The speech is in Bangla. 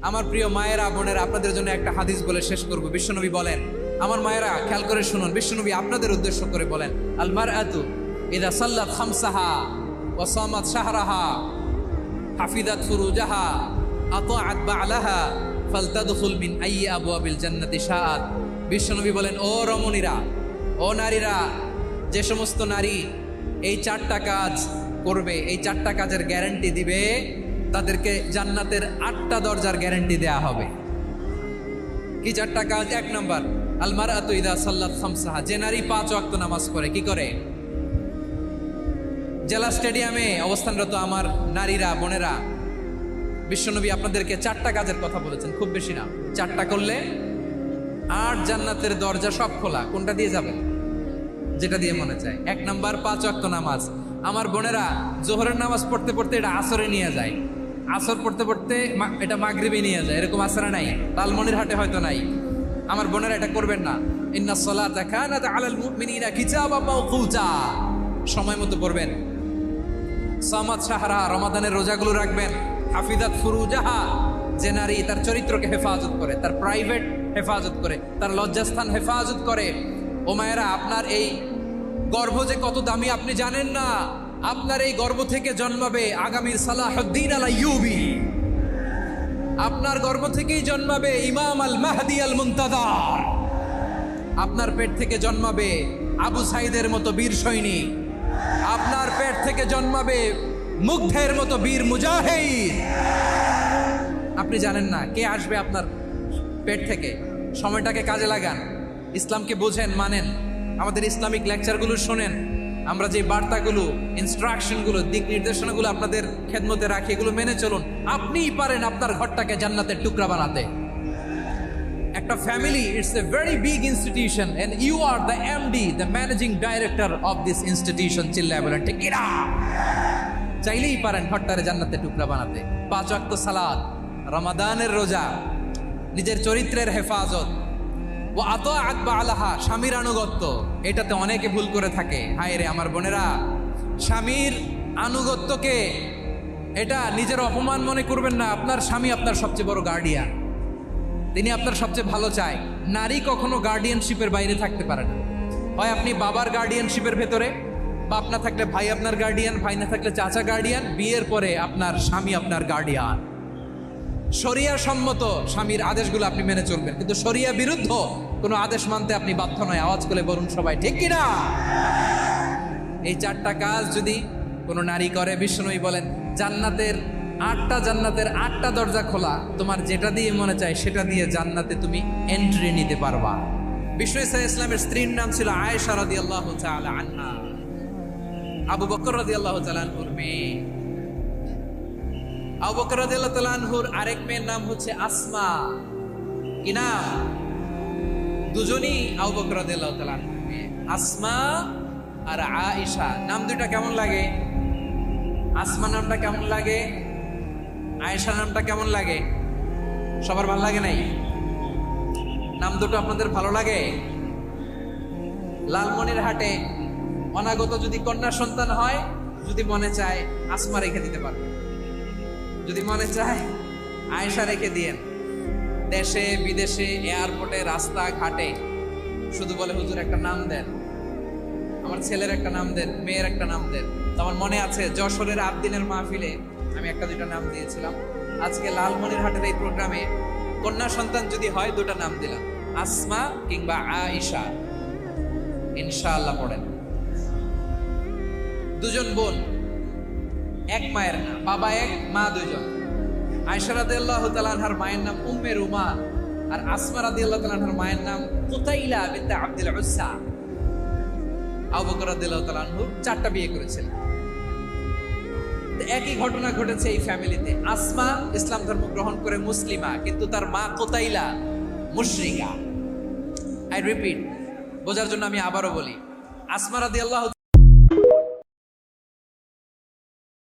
আমার প্রিয় মায়েরা বোনেরা, আপনাদের জন্য একটা হাদিস বলে শেষ করব। বিশ্বনবী বলেন, আমার মায়েরা খেয়াল করে শুনুন, বিশ্বনবী আপনাদের উদ্দেশ্য করে বলেন, আল মারআতু ইযা সাল্লাত খামসাহা ওয়া সামাত শাহরাহা হাফিজাত ফুরুজাহা আতাআত বা'লাহা ফালতাদখুল মিন আইয়ি আবওয়াবিল জান্নাতি শাআত। বিশ্বনবী বলেন, ও রমণীরা, ও নারীরা, যে সমস্ত নারী এই চারটা কাজ করবে, এই চারটা কাজের গ্যারান্টি দিবে, তাদেরকে জান্নাতের 8টা দরজার গ্যারান্টি দেয়া হবে। কি চারটা কাজ? 1 নম্বর, আল মারআতু ইযা সাল্লাত খামসাহা, যে নারী 5 ওয়াক্ত নামাজ পড়ে। কি করে? জেলা স্টেডিয়ামে অবস্থানরত আমার নারীরা বোনেরা, বিশ্বনবী আপনাদেরকে 4টা কাজের কথা বলেছেন, খুব বেশি না। 4টা করলে 8 জান্নাতের দরজা সব খোলা। কোনটা দিয়ে যাবেন? যেটা দিয়ে মনে চায়। 1 নম্বর 5 ওয়াক্ত নামাজ। আমার বোনেরা জোহরের নামাজ পড়তে পড়তে এটা আসরে নিয়ে যায়, আসর পড়তে পড়তে এটা মাগরিবে নিয়ে যায়। এরকম আসরে নাই, লালমনিরহাটে হয়তো নাই। আমার বোনেরা এটা করবেন না। ইন্নাস সালাতা কানাত আলাল মুমিনিনা কিতাবাম মাওকুতা, সময় মতো পড়বেন। সামাত শাহরা, রমাদানের রোজাগুলো রাখবেন। হাফিজাত ফুরুজাহা, যে নারী তার চরিত্রকে হেফাজত করে, তার প্রাইভেট হেফাজত করে, তার লজ্জাস্থান হেফাজত করে। ও মায়েরা, আপনার এই গর্ভ যে কত দামি আপনি জানেন না। আপনার এই গর্ভ থেকে জন্মাবে আগামীর সালাহুদ্দিন আল আইয়ুবী। আপনার গর্ভ থেকেই জন্মাবে ইমাম আল মাহদি আল মুনতাজার। আপনার পেট থেকে জন্মাবে আবু সাইদের মতো বীর সৈনিক। আপনার পেট থেকে জন্মাবে মুগ্ধের মতো বীর মুজাহিদ। আপনি জানেন না কে আসবে আপনার পেট থেকে। সময়টাকে কাজে লাগান, ইসলামকে বোঝেন, মানেন, আমাদের ইসলামিক লেকচারগুলো শোনেন। আমরা যে বার্তাগুলো, ইনস্ট্রাকশনগুলো, দিক নির্দেশনাগুলো আপনাদের খেদমতে রাখি, এগুলো মেনে চলুন। আপনিই পারেন আপনার ঘরটাকে জান্নাতের টুকরা বানাতে। একটা family, it's a very big institution and you are the MD, the managing director of this institution. চিল্লায় বলেন ঠিক কিনা? চাইলেই পারেন ঘরটারে জান্নাতের টুকরা বানাতে। 5 ওয়াক্ত সালাত, রমাদানের রোজা, নিজের চরিত্রের হেফাজত, ও আতাআত বা'লাহা, স্বামীর আনুগত্য। এটাতে অনেকে ভুল করে থাকে। হায় রে আমার বোনেরা, স্বামীর আনুগত্যকে এটা নিজের অপমান মনে করবেন না। আপনার স্বামী আপনার সবচেয়ে বড় গার্ডিয়ান, তিনি আপনার সবচেয়ে ভালো চায়। নারী কখনো গার্ডিয়ানশিপের বাইরে থাকতে পারে না। হয় আপনি বাবার গার্ডিয়ানশিপের ভেতরে, বাপ না থাকলে ভাই আপনার গার্ডিয়ান, ভাই না থাকলে চাচা গার্ডিয়ান, বিয়ের পরে আপনার স্বামী আপনার গার্ডিয়ান। শরিয়া সম্মত স্বামীর আদেশগুলো আপনি মেনে চলবেন, কিন্তু শরিয়া বিরুদ্ধ কোনো আদেশ মানতে আপনি বাধ্য নয়। আওয়াজ করে বলুন সবাই ঠিক কিনা? এই 4টা কাজ যদি কোনো নারী করে, বিশ্বনবী বলেন জান্নাতের 8টা দরজা খোলা। তোমার যেটা দিয়ে মনে চায় সেটা দিয়ে জান্নাতে তুমি এন্ট্রি নিতে পারবা। বিষ্ণু ইসা ইসলামের স্ত্রীর নাম ছিল আয়েশা রাদিয়াল্লাহু তাআলা আনহা, আবু বকর রাদিয়াল্লাহু তাআলা আনহুর মেয়ে। আবু বকর রাদিয়াল্লাহু তাআলা আনহুর আরেক মেয়ের নাম হচ্ছে আসমা। কি নাম? দুজনই আবু বকর রাদিয়াল্লাহু তাআলা আনহুর মেয়ে, আসমা আর আয়েশা। নাম দুইটা কেমন লাগে? আসমা নামটা কেমন লাগে? আয়েশা নামটা কেমন লাগে? সবার ভালো লাগে নাই? নাম দুটো আপনাদের ভালো লাগে? লালমনিরহাটে অনাগত যদি কন্যা সন্তান হয়, যদি মনে চায় আসমা রেখে দিতে পারবে, যদি মনে চায় আয়েশা রেখে দিয়েন। দেশে বিদেশে, এয়ারপোর্টে, রাস্তা ঘাটে শুধু বলে হুজুর একটা নাম দেন, আমার ছেলের একটা নাম দেন, মেয়ের একটা নাম দেন। তো আমার মনে আছে যশোরের আবদিনের মাহফিলে আমি 1-2টা নাম দিয়েছিলাম। আজকে লালমনিরহাটের এই প্রোগ্রামে কন্যা সন্তান যদি হয় 2টা নাম দিলাম, আসমা কিংবা আয়েশা। ইনশাআল্লাহ পড়েন। দুজন বোন, এক মায়ের না, বাবা এক, মা 2জন। আয়েশা রাদিয়াল্লাহু তাআলা আনহার মায়ের নাম উম্মে রুমান, আর আসমা রাদিয়াল্লাহু তাআলা আনহার মায়ের নাম কুতাইলা বিনতে আব্দুল উজ্জা। আবু বকর রাদিয়াল্লাহু তাআলা আনহু 4টা বিয়ে করেছিলেন। একই ঘটনা ঘটেছে এই ফ্যামিলিতে। আসমা ইসলাম ধর্ম গ্রহণ করে মুসলিমা, কিন্তু তার মা কুতাইলা মুশরিকা। আই রিপিট, বোঝার জন্য আমি আবারও বলি, আসমা রাদিয়াল্লাহু